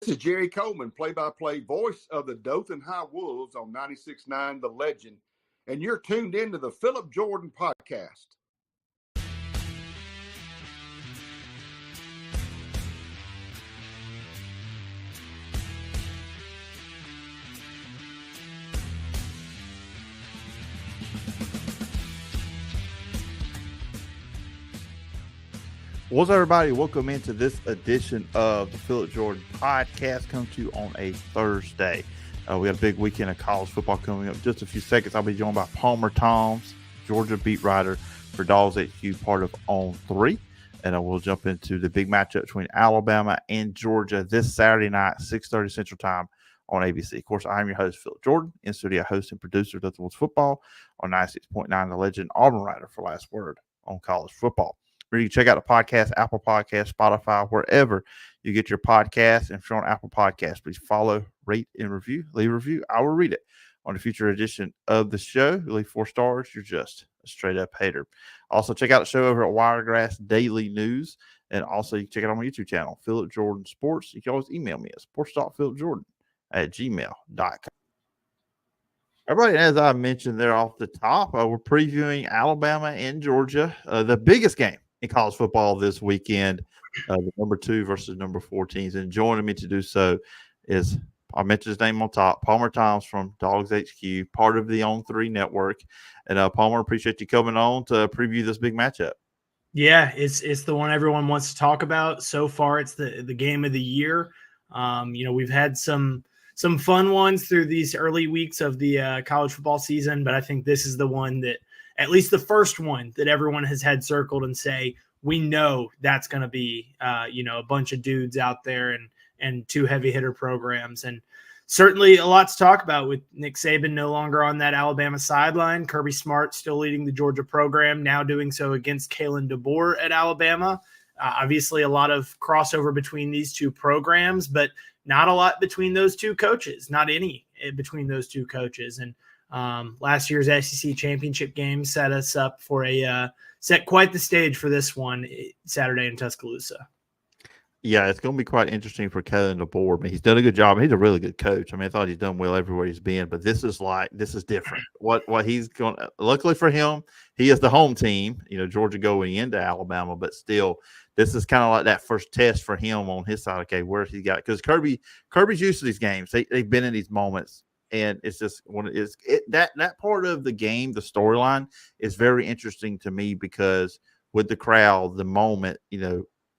This is Jerry Coleman, play-by-play voice of the Dothan High Wolves on 96.9 The Legend, and you're tuned into the Phillip Jordan Podcast. What's up, everybody? Welcome into this edition of the Phillip Jordan Podcast, come to you on a Thursday. We got a big weekend of college football coming up in just a few seconds. I'll be joined by Palmer Thombs, Georgia beat writer for DawgsHQ, part of On3. And we'll jump into the big matchup between Alabama and Georgia this Saturday night, 6:30 Central Time on ABC. Of course, I'm your host, Phillip Jordan, in-studio host and producer of Dothan Wolves Football on 96.9 The Legend, Auburn writer for Last Word on college football. You can check out the podcast, Apple Podcasts, Spotify, wherever you get your podcasts. And if you're on Apple Podcasts, please follow, rate, and review. Leave a review. I will read it on a future edition of the show. You leave 4 stars, you're just a straight-up hater. Also, check out the show over at Wiregrass Daily News. And also, you can check it out on my YouTube channel, Phillip Jordan Sports. You can always email me at sports.philipjordan@gmail.com. Everybody, as I mentioned there off the top, we're previewing Alabama and Georgia, the biggest game in college football this weekend, the number 2 versus number 4 teams. And joining me to do so is, I mentioned his name on top, Palmer Thombs from DawgsHQ, part of the On3 network. And Palmer, appreciate you coming on to preview this big matchup. Yeah, it's the one everyone wants to talk about. So far, it's the game of the year. We've had some fun ones through these early weeks of the college football season, but I think this is the one that, at least the first one, that everyone has had circled and say, we know that's going to be, a bunch of dudes out there and 2 heavy hitter programs. And certainly a lot to talk about with Nick Saban no longer on that Alabama sideline. Kirby Smart still leading the Georgia program, now doing so against Kalen DeBoer at Alabama. Obviously a lot of crossover between these 2 programs, but not a lot between those 2 coaches, not any between those 2 coaches. And last year's SEC championship game set us up for set quite the stage for this one Saturday in Tuscaloosa. Yeah, it's going to be quite interesting for Kalen DeBoer. I mean, he's done a good job. He's a really good coach. I mean, I thought he's done well everywhere he's been, but this is different. What he's going to, luckily for him, he is the home team, Georgia going into Alabama, but still, this is kind of like that first test for him on his side. Okay, where's he got? Because Kirby's used to these games. They've been in these moments. And it's just that part of the game, the storyline, is very interesting to me because with the crowd, the moment,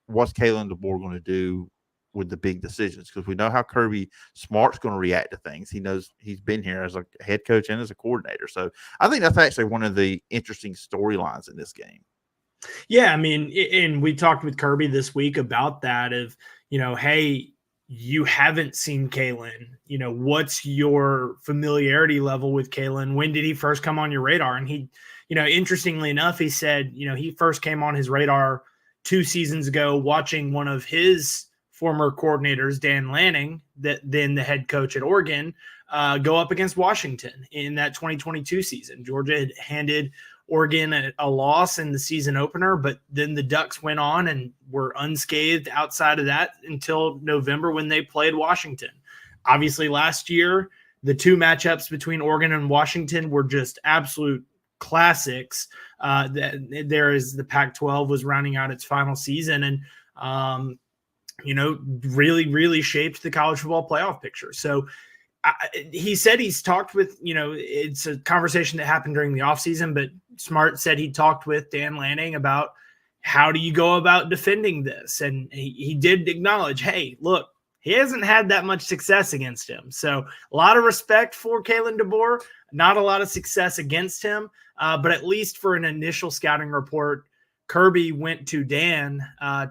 what's Kalen DeBoer going to do with the big decisions? Because we know how Kirby Smart's going to react to things. He knows he's been here as a head coach and as a coordinator. So I think that's actually one of the interesting storylines in this game. Yeah, I mean, and we talked with Kirby this week about that of, hey, you haven't seen Kalen, what's your familiarity level with Kalen? When did he first come on your radar? And he, interestingly enough, he said, he first came on his radar 2 seasons ago, watching one of his former coordinators, Dan Lanning, then the head coach at Oregon, go up against Washington in that 2022 season. Georgia had handed Oregon a loss in the season opener, but then the Ducks went on and were unscathed outside of that until November when they played Washington. Obviously, last year, the 2 matchups between Oregon and Washington were just absolute classics. There is the Pac-12 was rounding out its final season and, really, really shaped the college football playoff picture. So he said he's talked with, it's a conversation that happened during the offseason, but Smart said he talked with Dan Lanning about how do you go about defending this? And he did acknowledge, hey, look, he hasn't had that much success against him. So a lot of respect for Kalen DeBoer, not a lot of success against him, but at least for an initial scouting report, Kirby went to Dan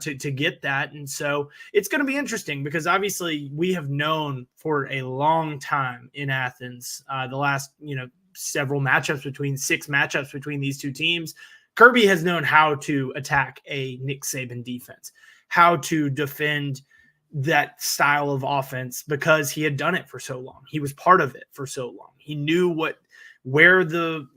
to get that. And so it's going to be interesting because obviously we have known for a long time in Athens, the last, several matchups between 6 matchups between these 2 teams, Kirby has known how to attack a Nick Saban defense, how to defend that style of offense because he had done it for so long. He was part of it for so long. He knew where the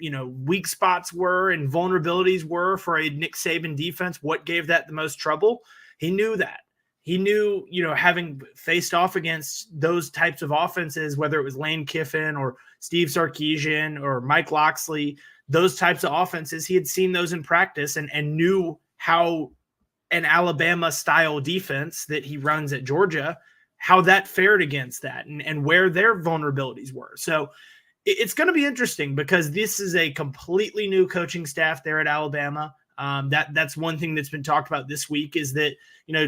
weak spots were and vulnerabilities were for a Nick Saban defense, what gave that the most trouble. He knew that. He knew, having faced off against those types of offenses, whether it was Lane Kiffin or Steve Sarkisian or Mike Loxley, those types of offenses, he had seen those in practice and knew how an Alabama-style defense that he runs at Georgia, how that fared against that and where their vulnerabilities were. So it's going to be interesting because this is a completely new coaching staff there at Alabama. That's one thing that's been talked about this week is that,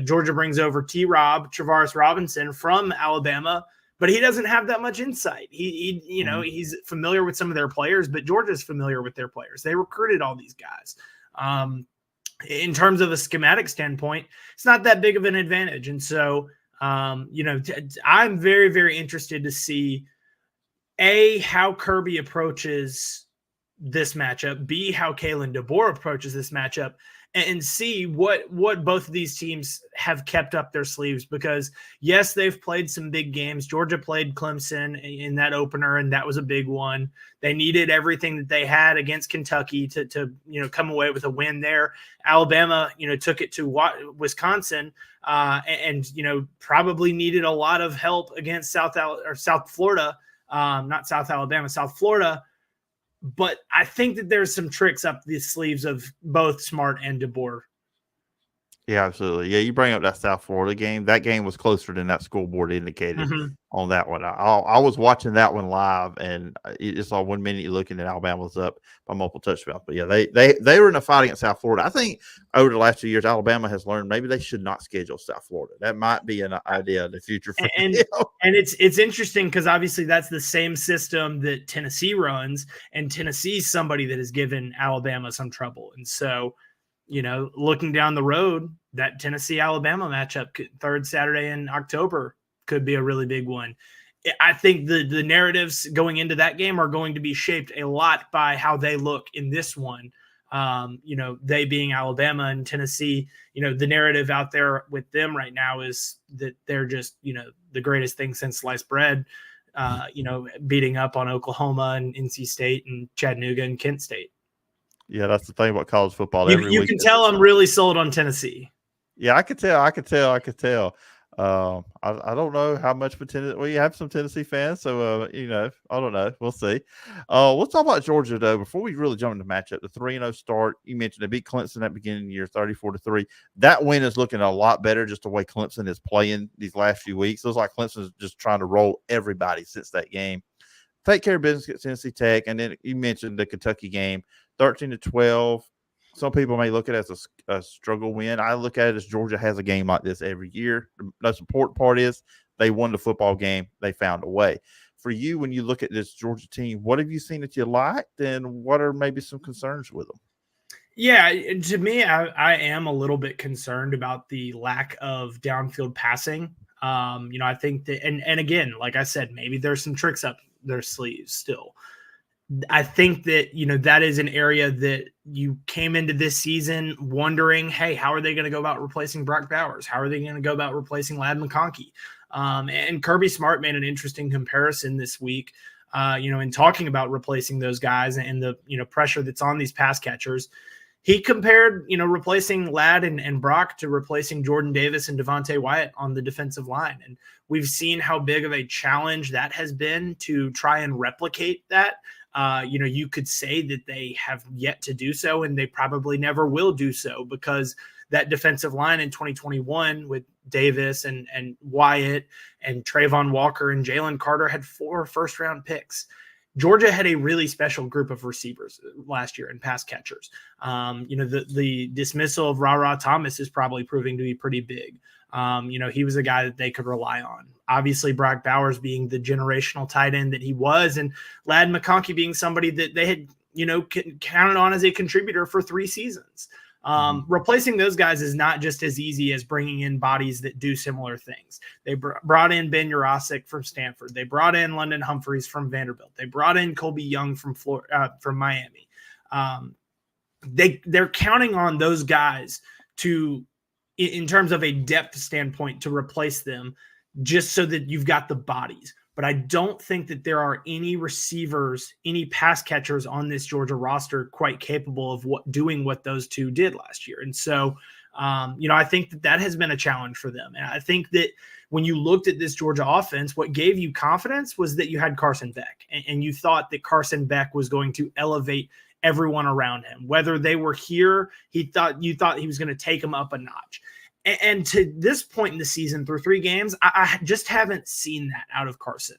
Georgia brings over Travaris Robinson from Alabama, but he doesn't have that much insight. He's familiar with some of their players, but Georgia's familiar with their players. They recruited all these guys. In terms of a schematic standpoint, it's not that big of an advantage. And so, I'm very, very interested to see how Kirby approaches this matchup, B, how Kalen DeBoer approaches this matchup, and C, what both of these teams have kept up their sleeves. Because yes, they've played some big games. Georgia played Clemson in that opener, and that was a big one. They needed everything that they had against Kentucky to come away with a win there. Alabama, took it to Wisconsin, and probably needed a lot of help against South Florida, not South Alabama, South Florida. But I think that there's some tricks up the sleeves of both Smart and DeBoer. Yeah, absolutely. Yeah, you bring up that South Florida game. That game was closer than that scoreboard indicated on that one. I was watching that one live, and it's all 1 minute you're looking at Alabama's up by multiple touchdowns. But yeah, they were in a fight against South Florida. I think over the last 2 years, Alabama has learned maybe they should not schedule South Florida. That might be an idea in the future for and it's interesting because obviously that's the same system that Tennessee runs, and Tennessee's somebody that has given Alabama some trouble. And so, looking down the road, that Tennessee-Alabama matchup, third Saturday in October, could be a really big one. I think the narratives going into that game are going to be shaped a lot by how they look in this one. They being Alabama and Tennessee, the narrative out there with them right now is that they're just, the greatest thing since sliced bread, beating up on Oklahoma and NC State and Chattanooga and Kent State. Yeah, that's the thing about college football. You can tell I'm really sold on Tennessee. Yeah, I could tell. I could tell. I don't know how much potential we have some Tennessee fans, so I don't know. We'll see. Let's talk about Georgia though before we really jump into the matchup. The 3-0 start. You mentioned they beat Clemson at the beginning of the year, 34-3. That win is looking a lot better just the way Clemson is playing these last few weeks. It looks like Clemson is just trying to roll everybody since that game. Take care of business against Tennessee Tech, and then you mentioned the Kentucky game, 13-12. Some people may look at it as a struggle win. I look at it as Georgia has a game like this every year. The most important part is they won the football game. They found a way. For you, when you look at this Georgia team, what have you seen that you liked, and what are maybe some concerns with them? Yeah, to me, I am a little bit concerned about the lack of downfield passing. I think that, and again, like I said, maybe there's some tricks up their sleeves still. I think that, that is an area that you came into this season wondering, hey, how are they going to go about replacing Brock Bowers? How are they going to go about replacing Ladd McConkey? And Kirby Smart made an interesting comparison this week, in talking about replacing those guys and the, pressure that's on these pass catchers. He compared, replacing Ladd and Brock to replacing Jordan Davis and Devontae Wyatt on the defensive line. And we've seen how big of a challenge that has been to try and replicate that. You could say that they have yet to do so, and they probably never will do so, because that defensive line in 2021 with Davis and Wyatt and Trayvon Walker and Jalen Carter had 4 first-round picks. Georgia had a really special group of receivers last year and pass catchers. The dismissal of Ra Thomas is probably proving to be pretty big. He was a guy that they could rely on. Obviously, Brock Bowers being the generational tight end that he was, and Ladd McConkey being somebody that they had, counted on as a contributor for 3 seasons. Replacing those guys is not just as easy as bringing in bodies that do similar things. They brought in Ben Jurasik from Stanford. They brought in London Humphreys from Vanderbilt. They brought in Colby Young from Miami. They're counting on those guys to, in terms of a depth standpoint, to replace them, just so that you've got the bodies. But I don't think that there are any receivers, any pass catchers on this Georgia roster quite capable of doing what those two did last year. And so I think that has been a challenge for them. And I think that when you looked at this Georgia offense, what gave you confidence was that you had Carson Beck, and you thought that Carson Beck was going to elevate everyone around him. Whether they were here, you thought he was going to take them up a notch. And to this point in the season, through 3 games, I just haven't seen that out of Carson.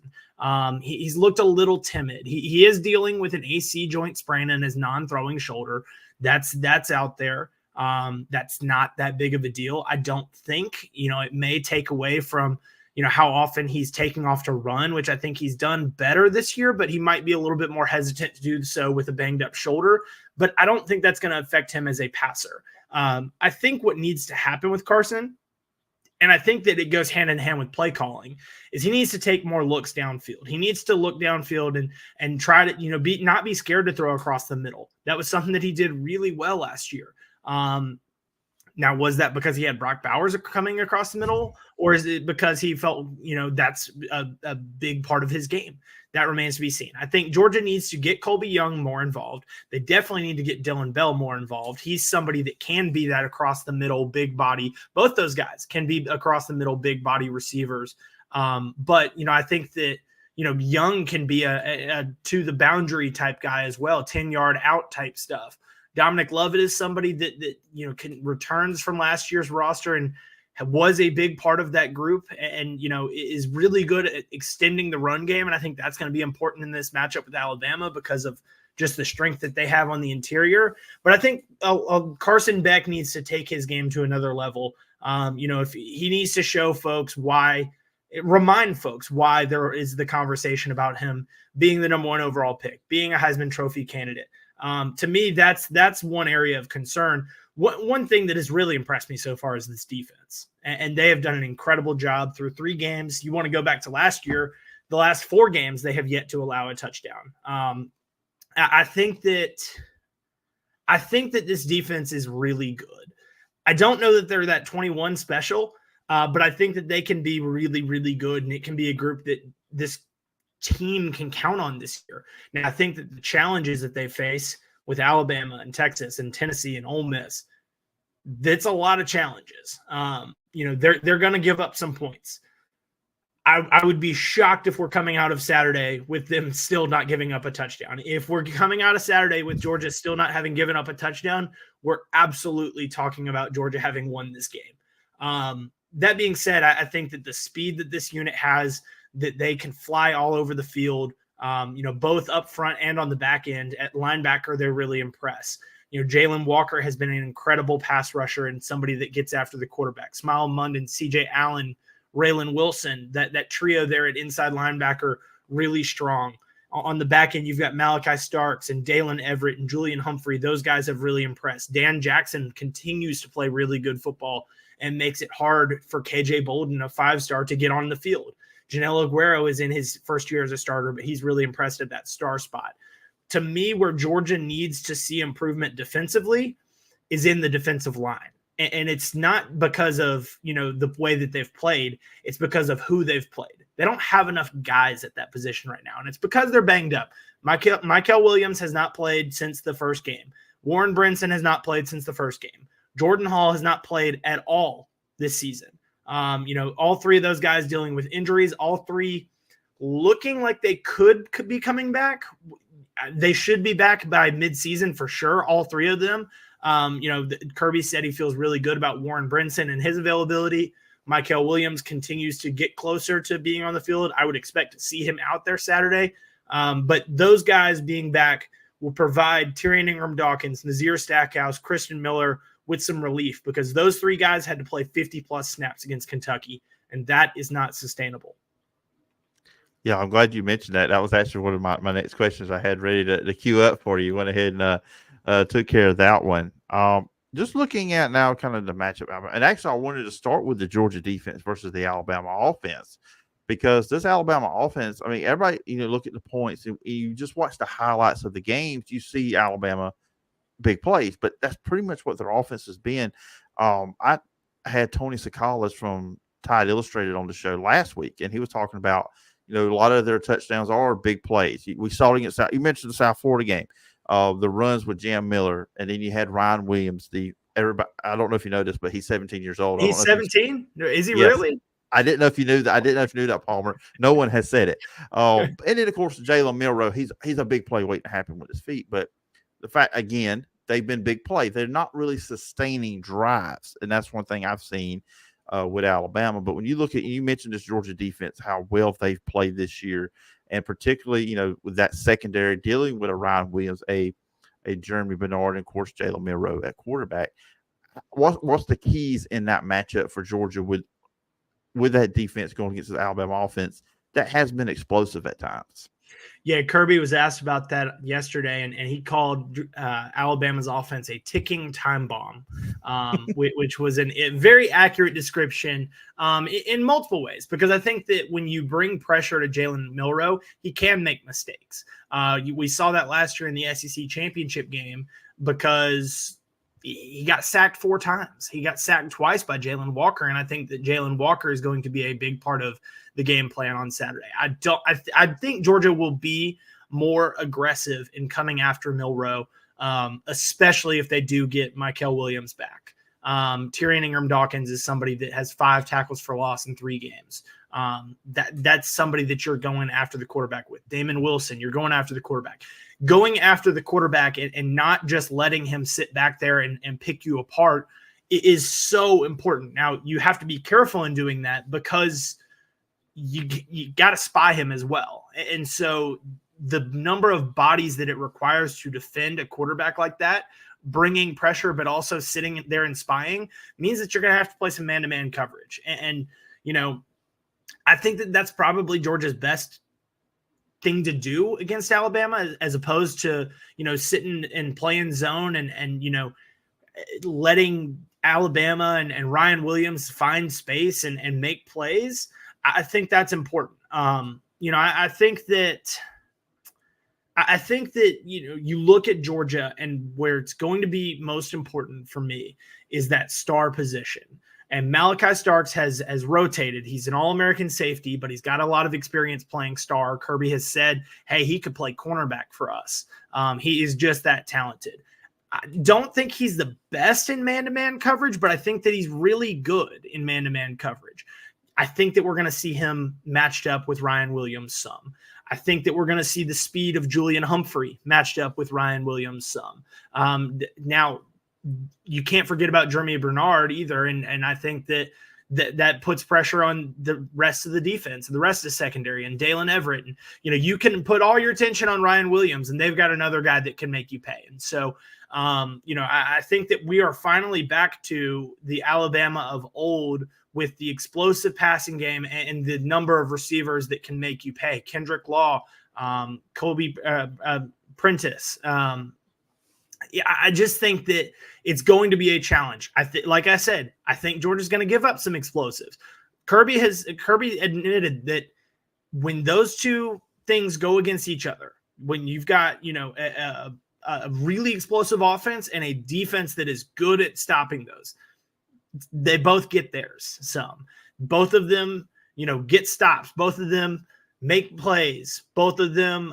He's looked a little timid. He is dealing with an AC joint sprain in his non-throwing shoulder. That's out there. That's not that big of a deal. I don't think, it may take away from, how often he's taking off to run, which I think he's done better this year, but he might be a little bit more hesitant to do so with a banged up shoulder. But I don't think that's going to affect him as a passer. I think what needs to happen with Carson, and I think that it goes hand in hand with play calling, is he needs to take more looks downfield. He needs to look downfield and try to, not be scared to throw across the middle. That was something that he did really well last year. Now, was that because he had Brock Bowers coming across the middle, or is it because he felt, that's a big part of his game? That remains to be seen. I think Georgia needs to get Colby Young more involved. They definitely need to get Dylan Bell more involved. He's somebody that can be that across the middle, big body. Both those guys can be across the middle, big body receivers. But I think that, Young can be a to the boundary type guy as well, 10-yard out type stuff. Dominic Lovett is somebody that returns from last year's roster and was a big part of that group, and is really good at extending the run game. And I think that's going to be important in this matchup with Alabama because of just the strength that they have on the interior. But I think Carson Beck needs to take his game to another level. If he needs to show folks remind folks why there is the conversation about him being the number 1 overall pick, being a Heisman Trophy candidate. To me, that's one area of concern. One thing that has really impressed me so far is this defense, and they have done an incredible job through 3 games. You want to go back to last year, the last 4 games, they have yet to allow a touchdown. I think that this defense is really good. I don't know that they're that 21 special, but I think that they can be really, really good, and it can be a group that this team can count on this year. Now, I think that the challenges that they face with Alabama and Texas and Tennessee and Ole Miss, that's a lot of challenges. They're going to give up some points. I would be shocked if we're coming out of Saturday with them still not giving up a touchdown. If we're coming out of Saturday with Georgia still not having given up a touchdown, we're absolutely talking about Georgia having won this game. That being said, I think that the speed that this unit has, that they can fly all over the field, both up front and on the back end. At linebacker, they're really impressed. Jalen Walker has been an incredible pass rusher and somebody that gets after the quarterback. Smile Munden, CJ Allen, Raylan Wilson, that trio there at inside linebacker, really strong. On the back end, you've got Malachi Starks and Dalen Everett and Julian Humphrey. Those guys have really impressed. Dan Jackson continues to play really good football and makes it hard for KJ Bolden, a 5-star, to get on the field. Janelle Aguero is in his first year as a starter, but he's really impressed at that star spot. To me, where Georgia needs to see improvement defensively is in the defensive line. And it's not because of, the way that they've played. It's because of who they've played. They don't have enough guys at that position right now. And it's because they're banged up. Michael Williams has not played since the first game. Warren Brinson has not played since the first game. Jordan Hall has not played at all this season. All 3 of those guys dealing with injuries, all 3 looking like they could be coming back. They should be back by midseason for sure, all 3 of them. Kirby said he feels really good about Warren Brinson and his availability. Michael Williams continues to get closer to being on the field. I would expect to see him out there Saturday. But those guys being back will provide Tyrion Ingram-Dawkins, Nazir Stackhouse, Christian Miller with some relief, because those 3 guys had to play 50-plus snaps against Kentucky, and that is not sustainable. Yeah, I'm glad you mentioned that. That was actually one of my next questions I had ready to queue up for you. You went ahead and took care of that one. Just looking at now kind of the matchup, and actually I wanted to start with the Georgia defense versus the Alabama offense, because this Alabama offense, everybody, look at the points. You just watch the highlights of the games, you see Alabama big plays, but that's pretty much what their offense has been. I had Tony Sakalas from Tide Illustrated on the show last week, and he was talking about, a lot of their touchdowns are big plays. We saw it against you mentioned the South Florida game, the runs with Jam Miller, and then you had Ryan Williams, the everybody, I don't know if you know this, but he's 17 years old. He's 17? Is he Yes. really? I didn't know if you knew that. I didn't know if you knew that, Palmer. No one has said it. And then, of course, Jalen Milroe, he's a big play waiting to happen with his feet. But the fact, again, they've been big play. They're not really sustaining drives. And that's one thing I've seen with Alabama. But when you look at, you mentioned this Georgia defense, how well they've played this year. And particularly, with that secondary, dealing with a Ryan Williams, a Jeremy Bernard, and, of course, Jalen Milroe at quarterback. What's the keys in that matchup for Georgia with that defense going against the Alabama offense that has been explosive at times? Yeah, Kirby was asked about that yesterday, and he called Alabama's offense a ticking time bomb, which was a very accurate description in multiple ways, because I think that when you bring pressure to Jalen Milroe, he can make mistakes. We saw that last year in the SEC championship game because he got sacked 4 times. He got sacked twice by Jalen Walker, and I think that Jalen Walker is going to be a big part of the game plan on Saturday. I think Georgia will be more aggressive in coming after Milroe, especially if they do get Mykel Williams back. Tyrion Ingram-Dawkins is somebody that has 5 tackles for loss in 3 games. That's somebody that you're going after the quarterback with. Damon Wilson, you're going after the quarterback. Going after the quarterback and not just letting him sit back there and pick you apart is so important. Now, you have to be careful in doing that because you got to spy him as well. And so the number of bodies that it requires to defend a quarterback like that, bringing pressure but also sitting there and spying, means that you're going to have to play some man-to-man coverage. And I think that that's probably Georgia's best thing to do against Alabama, as opposed to, sitting and playing zone and letting Alabama and Ryan Williams find space and make plays. I think that's important. I think that you look at Georgia, and where it's going to be most important for me is that star position. And Malachi Starks has rotated. He's an All-American safety, but he's got a lot of experience playing star. Kirby has said, hey, he could play cornerback for us. He is just that talented. I don't think he's the best in man-to-man coverage, but I think that he's really good in man-to-man coverage. I think that we're going to see him matched up with Ryan Williams some. I think that we're going to see the speed of Julian Humphrey matched up with Ryan Williams some. Now, you can't forget about Jeremy Bernard either, and I think that puts pressure on the rest of the defense and the rest of the secondary and Dalen Everett. And you can put all your attention on Ryan Williams, and they've got another guy that can make you pay. And so, I think that we are finally back to the Alabama of old, with the explosive passing game and the number of receivers that can make you pay. Kendrick Law, Kobe Prentice. I just think that it's going to be a challenge. Like I said, I think Georgia's going to give up some explosives. Kirby admitted that when those two things go against each other, when you've got a really explosive offense and a defense that is good at stopping those, they both get theirs. Both of them, get stops. Both of them make plays. Both of them,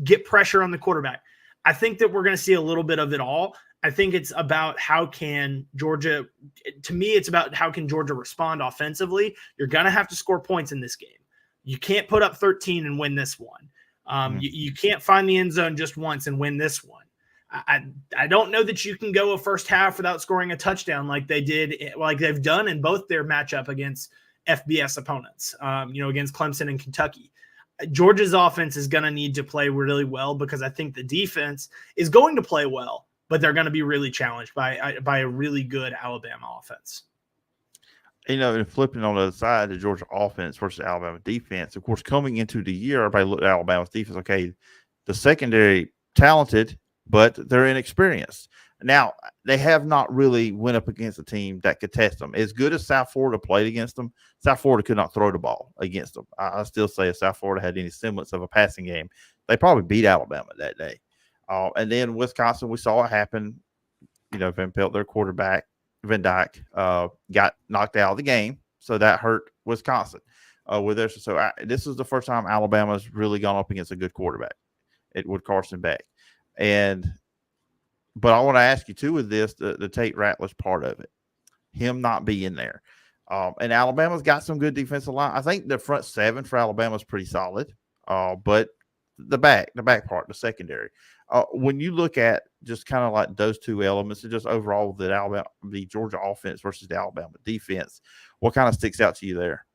get pressure on the quarterback. I think that we're going to see a little bit of it all. I think it's about how can Georgia respond offensively. You're going to have to score points in this game. You can't put up 13 and win this one. You can't find the end zone just once and win this one. I don't know that you can go a first half without scoring a touchdown like they've done in both their matchup against FBS opponents, against Clemson and Kentucky. Georgia's offense is going to need to play really well, because I think the defense is going to play well, but they're going to be really challenged by a really good Alabama offense. And flipping on the other side, the Georgia offense versus Alabama defense, of course, coming into the year, everybody looked at Alabama's defense. Okay, the secondary talented, but they're inexperienced. Now, they have not really went up against a team that could test them. As good as South Florida played against them, South Florida could not throw the ball against them. I still say if South Florida had any semblance of a passing game, they probably beat Alabama that day. And then Wisconsin, we saw it happen. Van Pelt, their quarterback, Van Dyke, got knocked out of the game, so that hurt Wisconsin. This is the first time Alabama's really gone up against a good quarterback with Carson Beck. And But I want to ask you too with this, the Tate Ratledge part of it, him not being there. And Alabama's got some good defensive line. I think the front seven for Alabama is pretty solid. But the back part, the secondary. When you look at just kind of like those two elements and just overall the Georgia offense versus the Alabama defense, what kind of sticks out to you there?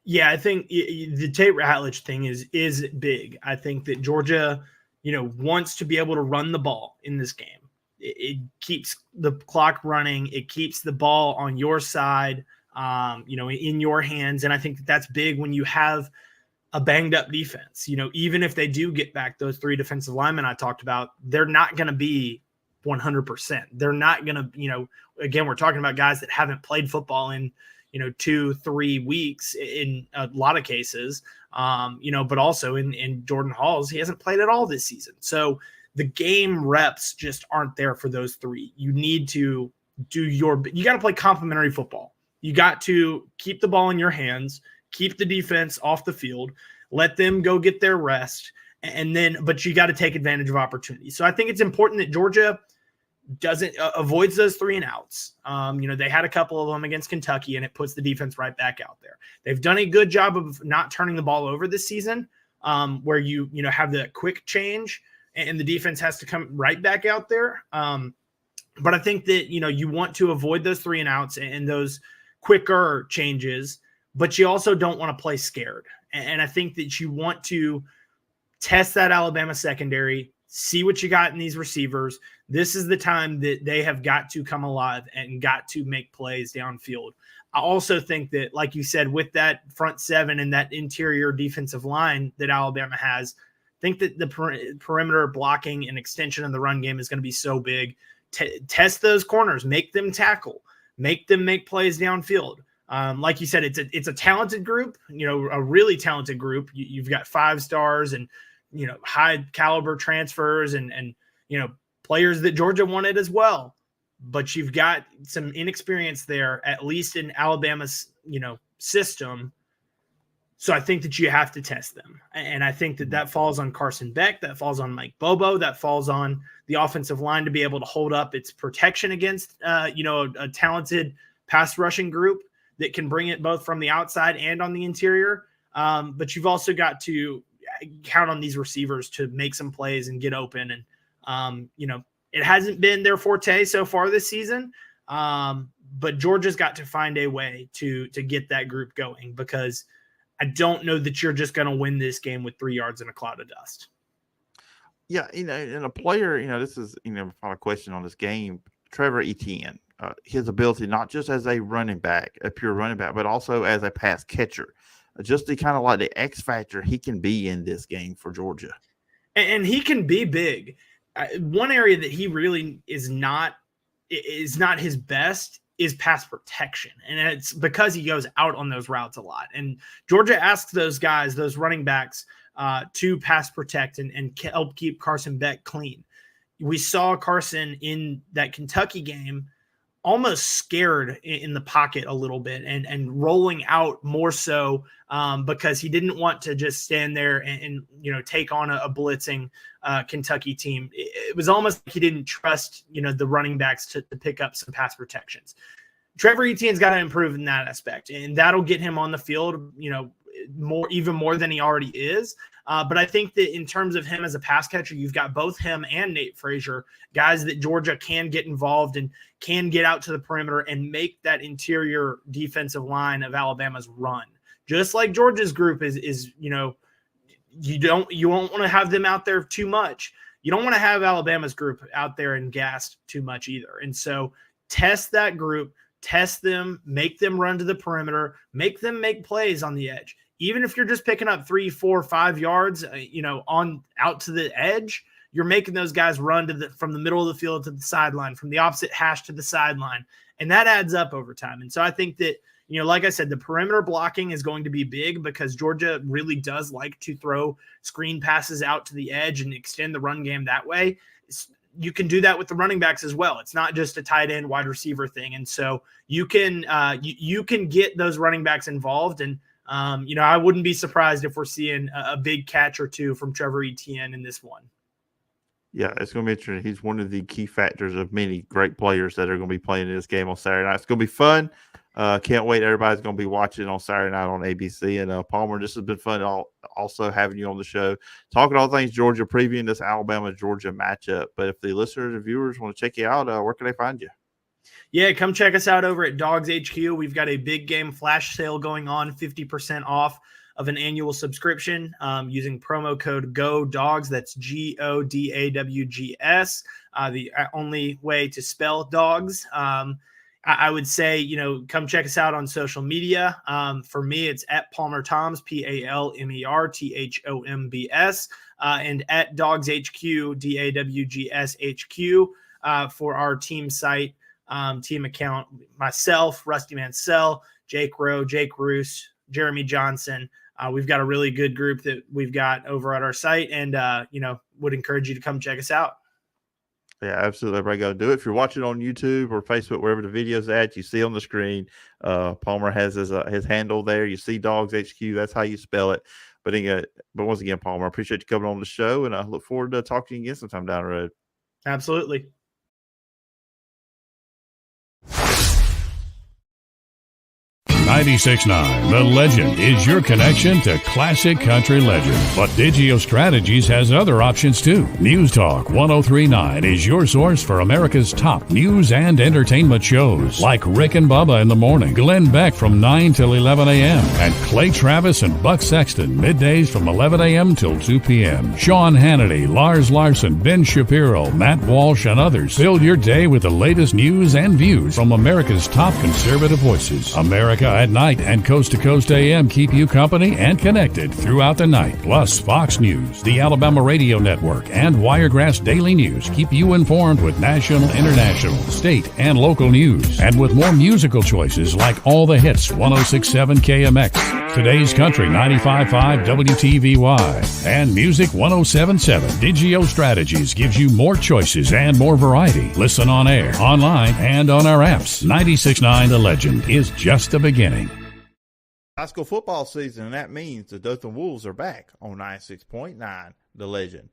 Yeah, I think the Tate Ratledge thing is big. I think that Georgia, wants to be able to run the ball in this game. It keeps the clock running. It keeps the ball on your side, in your hands. And I think that's big when you have a banged up defense. Even if they do get back those three defensive linemen I talked about, they're not going to be 100%. They're not going to, again, we're talking about guys that haven't played football in, 2-3 weeks in a lot of cases, but also in Jordan Hall's, he hasn't played at all this season. So the game reps just aren't there for those three. You need to you got to play complementary football. You got to keep the ball in your hands, keep the defense off the field, let them go get their rest. But you got to take advantage of opportunities. So I think it's important that Georgia avoids those 3 and outs. They had a couple of them against Kentucky, and it puts the defense right back out there. They've done a good job of not turning the ball over this season, where you have the quick change and the defense has to come right back out there. But I think that, you want to avoid those 3 and outs and those quicker changes, but you also don't want to play scared. And I think that you want to test that Alabama secondary, see what you got in these receivers. This is the time that they have got to come alive and got to make plays downfield. I also think that, like you said, with that front seven and that interior defensive line that Alabama has, I think that the perimeter blocking and extension of the run game is going to be so big. Test those corners, make them tackle, make them make plays downfield. Like you said, it's a talented group, a really talented group. You've got 5 stars and, high caliber transfers and players that Georgia wanted as well. But you've got some inexperience there, at least in Alabama's, system. So I think that you have to test them. And I think that falls on Carson Beck. That falls on Mike Bobo. That falls on the offensive line to be able to hold up its protection against, a talented pass rushing group that can bring it both from the outside and on the interior. But you've also got to count on these receivers to make some plays and get open. And, it hasn't been their forte so far this season. But Georgia's got to find a way to get that group going, because I don't know that you're just going to win this game with 3 yards in a cloud of dust. Yeah. And a player, this is, final question on this game, Trevor Etienne, his ability, not just as a running back, a pure running back, but also as a pass catcher, just the kind of like the X factor he can be in this game for Georgia. And he can be big. One area that he really is not his best is pass protection. And it's because he goes out on those routes a lot. And Georgia asks those guys, those running backs, to pass protect and help keep Carson Beck clean. We saw Carson in that Kentucky game almost scared in the pocket a little bit and rolling out more so because he didn't want to just stand there and take on a blitzing Kentucky team. It was almost like he didn't trust, the running backs to pick up some pass protections. Trevor Etienne's got to improve in that aspect, and that'll get him on the field, even more than he already is. But I think that in terms of him as a pass catcher, you've got both him and Nate Frazier, guys that Georgia can get involved and can get out to the perimeter and make that interior defensive line of Alabama's run. Just like Georgia's group is you won't want to have them out there too much. You don't want to have Alabama's group out there and gassed too much either. And so test that group, test them, make them run to the perimeter, make them make plays on the edge. Even if you're just picking up 3, 4, 5 yards, on out to the edge, you're making those guys run from the middle of the field to the sideline, from the opposite hash to the sideline. And that adds up over time. And so I think that, like I said, the perimeter blocking is going to be big because Georgia really does like to throw screen passes out to the edge and extend the run game that way. You can do that with the running backs as well. It's not just a tight end wide receiver thing. And so you can get those running backs involved. And, I wouldn't be surprised if we're seeing a big catch or two from Trevor Etienne in this one. Yeah, it's going to be interesting. He's one of the key factors of many great players that are going to be playing in this game on Saturday night. It's going to be fun. Can't wait. Everybody's going to be watching on Saturday night on ABC. And Palmer, this has been fun also having you on the show, talking all things Georgia, previewing this Alabama-Georgia matchup. But if the listeners and viewers want to check you out, where can they find you? Yeah, come check us out over at DawgsHQ. We've got a big game flash sale going on, 50% off of an annual subscription using promo code GODAWGS. That's GODAWGS, the only way to spell dogs. I would say, come check us out on social media. For me, it's at Palmer Thombs, PALMERTHOMBS, and at DawgsHQ, DAWGSHQ, for our team site, team account. Myself, Rusty Mansell, Jake Rowe, Jake Roos, Jeremy Johnson. We've got a really good group that we've got over at our site, and would encourage you to come check us out. Yeah, absolutely. Everybody go do it. If you're watching on YouTube or Facebook, wherever the video's at, you see on the screen, Palmer has his handle there. You see DawgsHQ. That's how you spell it. But once again, Palmer, I appreciate you coming on the show, and I look forward to talking to you again sometime down the road. Absolutely. 96.9 The Legend is your connection to classic country legends. But Digio Strategies has other options too. News Talk 103.9 is your source for America's top news and entertainment shows, like Rick and Bubba in the morning, Glenn Beck from 9 till 11 a.m., and Clay Travis and Buck Sexton middays from 11 a.m. till 2 p.m. Sean Hannity, Lars Larson, Ben Shapiro, Matt Walsh, and others fill your day with the latest news and views from America's top conservative voices. America at Night and Coast to Coast AM keep you company and connected throughout the night. Plus, Fox News, the Alabama Radio Network, and Wiregrass Daily News keep you informed with national, international, state, and local news. And with more musical choices like All the Hits, 106.7 KMX, Today's Country, 95.5 WTVY, and Music 107.7. Digio Strategies gives you more choices and more variety. Listen on air, online, and on our apps. 96.9 The Legend is just the beginning. High school football season, and that means the Dothan Wolves are back on 96.9 The Legend.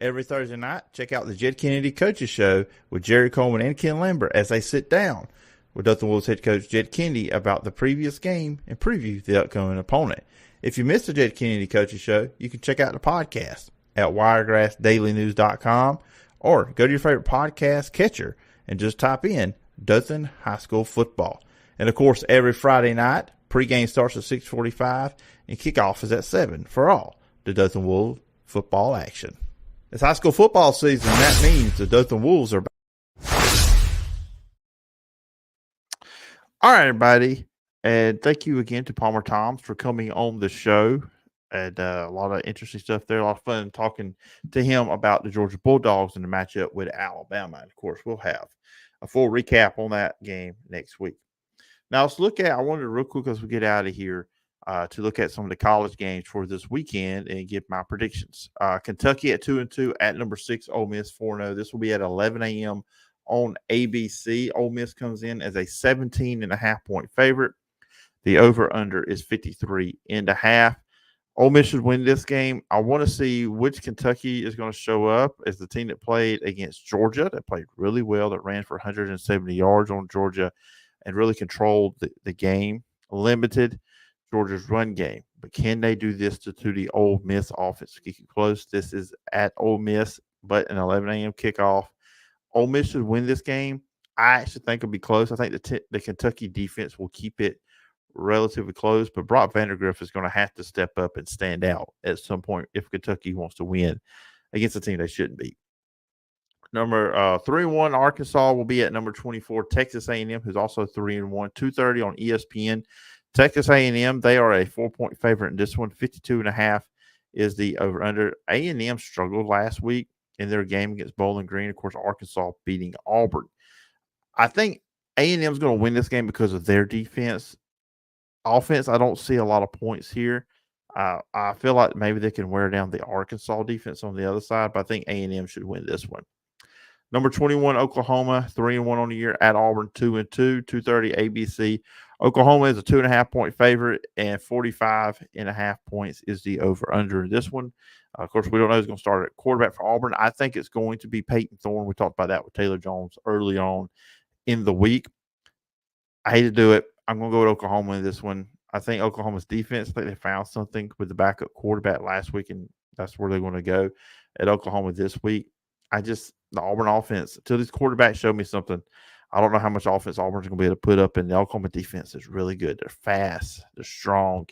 Every Thursday night, check out the Jed Kennedy Coaches Show with Jerry Coleman and Ken Lambert as they sit down with Dothan Wolves head coach Jed Kennedy about the previous game and preview the upcoming opponent. If you missed the Jed Kennedy Coaches Show, you can check out the podcast at wiregrassdailynews.com or go to your favorite podcast catcher and just type in Dothan High School Football. And, of course, every Friday night, pregame starts at 6:45 and kickoff is at 7 for all the Dothan Wolves football action. It's high school football season, and that means the Dothan Wolves are back. All right, everybody, and thank you again to Palmer Thombs for coming on the show. And a lot of interesting stuff there. A lot of fun talking to him about the Georgia Bulldogs and the matchup with Alabama. And, of course, we'll have a full recap on that game next week. Now, let's look at – I wanted to real quick as we get out of here to look at some of the college games for this weekend and give my predictions. Kentucky at 2-2 at number 6, Ole Miss 4-0. This will be at 11 a.m. on ABC. Ole Miss comes in as a 17.5-point favorite. The over-under is 53.5. Ole Miss should win this game. I want to see which Kentucky is going to show up as the team that played against Georgia, that played really well, that ran for 170 yards on Georgia and really controlled the game, limited Georgia's run game. But can they do this to the Ole Miss offense? Keep it close. This is at Ole Miss, but an 11 a.m. kickoff. Ole Miss should win this game. I actually think it'll be close. I think the Kentucky defense will keep it relatively close, but Brock Vandergriff is going to have to step up and stand out at some point if Kentucky wants to win against a team they shouldn't beat. Number 3-1 Arkansas will be at number 24 Texas A&M, who's also 3-1. 2:30 on ESPN. Texas A&M, they are a 4-point favorite in this one. 52.5 is the over/under. A&M struggled last week in their game against Bowling Green. Of course, Arkansas beating Auburn. I think A&M is going to win this game because of their defense. Offense, I don't see a lot of points here. I feel like maybe they can wear down the Arkansas defense on the other side, but I think A&M should win this one. Number 21, Oklahoma, 3-1 on the year at Auburn, 2-2, 2:30 ABC. Oklahoma is a 2.5-point favorite, and 45.5 points is the over/under in this one. Of course, we don't know who's going to start at quarterback for Auburn. I think it's going to be Peyton Thorne. We talked about that with Taylor Jones early on in the week. I hate to do it. I'm going to go with Oklahoma in this one. I think Oklahoma's defense, I think they found something with the backup quarterback last week, and that's where they're going to go at Oklahoma this week. The Auburn offense, until these quarterbacks show me something, I don't know how much offense Auburn's going to be able to put up, and the Oklahoma defense is really good. They're fast. They're strong.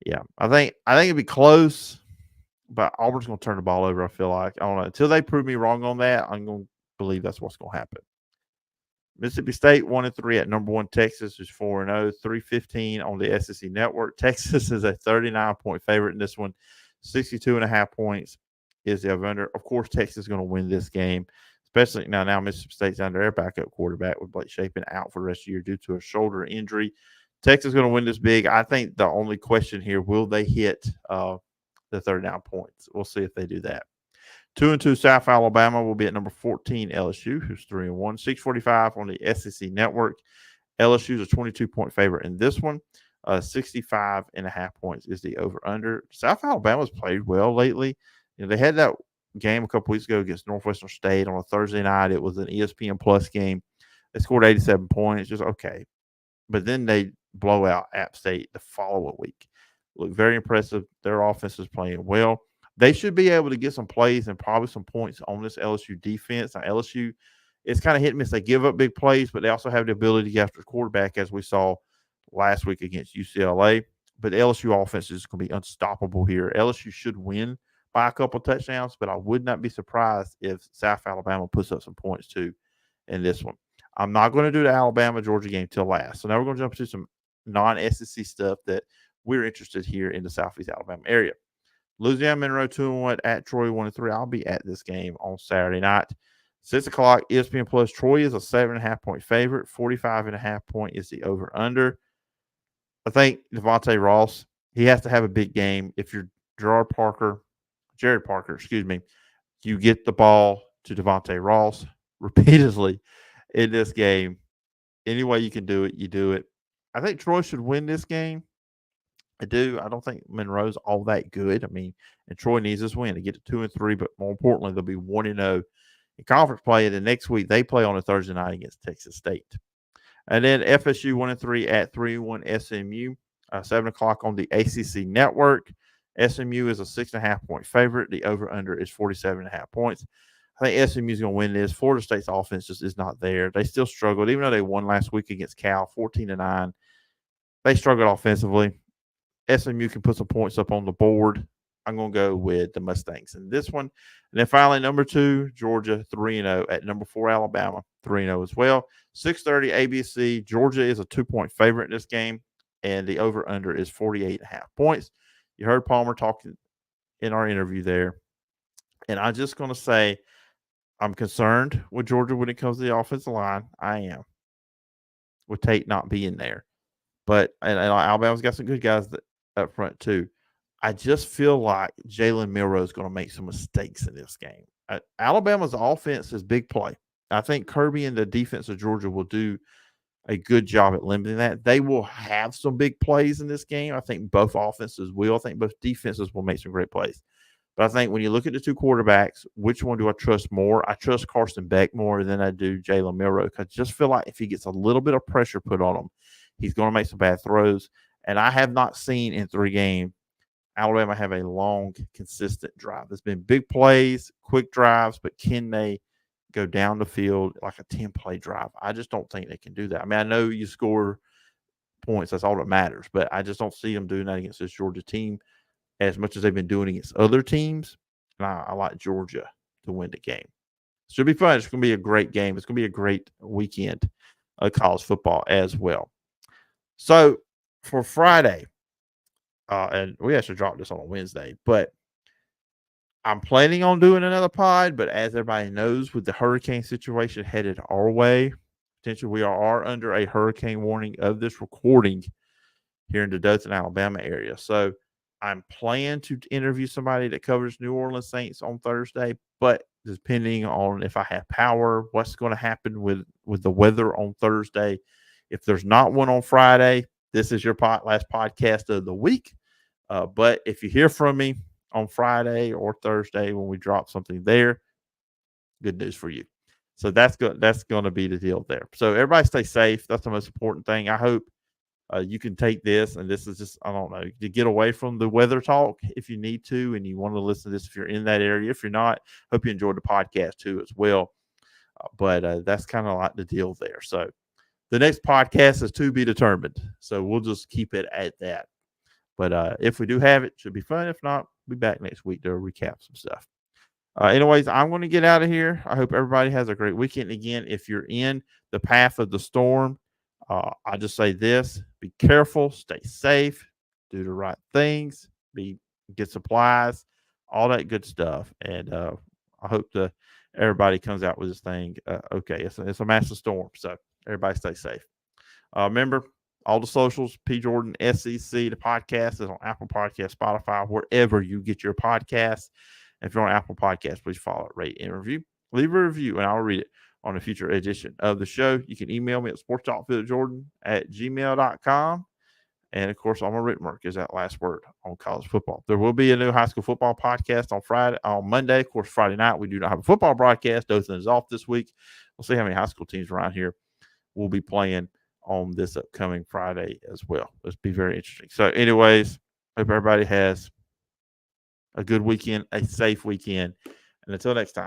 Yeah, I think it'd be close, but Auburn's going to turn the ball over, I feel like. I don't know. Until they prove me wrong on that, I'm going to believe that's what's going to happen. Mississippi State 1-3 at number 1 Texas, who's 4-0, 3:15 on the SEC Network. Texas is a 39-point favorite in this one. 62.5 points is the over/under. Of course, Texas is going to win this game, especially now Mississippi State's under their backup quarterback with Blake Shapen out for the rest of the year due to a shoulder injury. Texas is going to win this big. I think the only question here, will they hit the third down points? We'll see if they do that. 2-2 South Alabama will be at number 14 LSU, who's 3-1. 6:45 on the SEC Network. LSU's a 22-point favorite in this one. 65.5 points is the over/under. South Alabama's played well lately. They had that game a couple weeks ago against Northwestern State on a Thursday night. It was an ESPN Plus game. They scored 87 points. Just okay. But then they blow out App State the following week. Look very impressive. Their offense is playing well. They should be able to get some plays and probably some points on this LSU defense. Now, LSU, it's kind of hit and miss. They give up big plays, but they also have the ability to get after the quarterback, as we saw last week against UCLA. But the LSU offense is going to be unstoppable here. LSU should win by a couple of touchdowns, but I would not be surprised if South Alabama puts up some points too in this one. I'm not going to do the Alabama-Georgia game till last. So now we're going to jump to some non-SEC stuff that we're interested here in the Southeast Alabama area. Louisiana Monroe 2-1 at Troy 1-3. I'll be at this game on Saturday night. 6 o'clock, ESPN Plus. Troy is a 7.5-point favorite. 45.5 point is the over/under. I think Devontae Ross, he has to have a big game. If you're Jared Parker, you get the ball to Devontae Ross repeatedly in this game. Any way you can do it, you do it. I think Troy should win this game. I do. I don't think Monroe's all that good. I mean, and Troy needs this win to get to 2-3, but more importantly, they'll be 1-0 in conference play. And the next week, they play on a Thursday night against Texas State. And then FSU 1-3 at 3-1 SMU, 7 o'clock on the ACC Network. SMU is a 6.5-point favorite. The over/under is 47.5 points. I think SMU is going to win this. Florida State's offense just is not there. They still struggled, even though they won last week against Cal, 14-9. They struggled offensively. SMU can put some points up on the board. I'm going to go with the Mustangs in this one. And then finally, number 2, Georgia, 3-0 at number 4, Alabama, 3-0 as well. 6:30 ABC. Georgia is a 2-point favorite in this game, and the over/under is 48.5 points. You heard Palmer talking in our interview there. And I'm just going to say I'm concerned with Georgia when it comes to the offensive line. I am. With Tate not being there. But and Alabama's got some good guys up front too. I just feel like Jalen Milroe is going to make some mistakes in this game. Alabama's offense is big play. I think Kirby and the defense of Georgia will do a good job at limiting that. They will have some big plays in this game. I think both offenses will. I think both defenses will make some great plays. But I think when you look at the two quarterbacks, which one do I trust more? I trust Carson Beck more than I do Jalen Milroe, because I just feel like if he gets a little bit of pressure put on him, he's going to make some bad throws. And I have not seen in 3 games Alabama have a long, consistent drive. There's been big plays, quick drives, but can they go down the field like a 10-play drive? I just don't think they can do that. I mean, I know you score points. That's all that matters. But I just don't see them doing that against this Georgia team as much as they've been doing against other teams. And I like Georgia to win the game. Should be fun. It's going to be a great game. It's going to be a great weekend of college football as well. So for Friday, and we actually dropped this on a Wednesday, but I'm planning on doing another pod. But as everybody knows, with the hurricane situation headed our way, potentially we are under a hurricane warning of this recording here in the Dothan, Alabama area. So I'm planning to interview somebody that covers New Orleans Saints on Thursday, but depending on if I have power, what's going to happen with the weather on Thursday. If there's not one on Friday, this is your last podcast of the week. But if you hear from me on Friday or Thursday when we drop something there, good news for you. So that's going to be the deal there. So everybody stay safe. That's the most important thing. I hope you can take this, and this is just, I don't know, to get away from the weather talk if you need to, and you want to listen to this if you're in that area. If you're not, hope you enjoyed the podcast too as well. But that's kind of like the deal there. So the next podcast is to be determined. So we'll just keep it at that. But if we do have it, should be fun. If not, we'll be back next week to recap some stuff. Anyways, I'm going to get out of here. I hope everybody has a great weekend. Again, if you're in the path of the storm, I just say this: be careful, stay safe, do the right things, get supplies, all that good stuff. And I hope everybody comes out with this thing okay. It's a massive storm, so everybody stay safe. Remember, all the socials, P. Jordan, SEC, the podcast is on Apple Podcasts, Spotify, wherever you get your podcasts. If you're on Apple Podcasts, please follow, rate, and review. Leave a review, and I'll read it on a future edition of the show. You can email me at sportstalkphillipjordan@gmail.com. And, of course, all my written work is that last word on college football. There will be a new high school football podcast on Monday. Of course, Friday night, we do not have a football broadcast. Dothan is off this week. We'll see how many high school teams around here will be playing on this upcoming Friday as well. It'll be very interesting. So, anyways, hope everybody has a good weekend, a safe weekend. And until next time.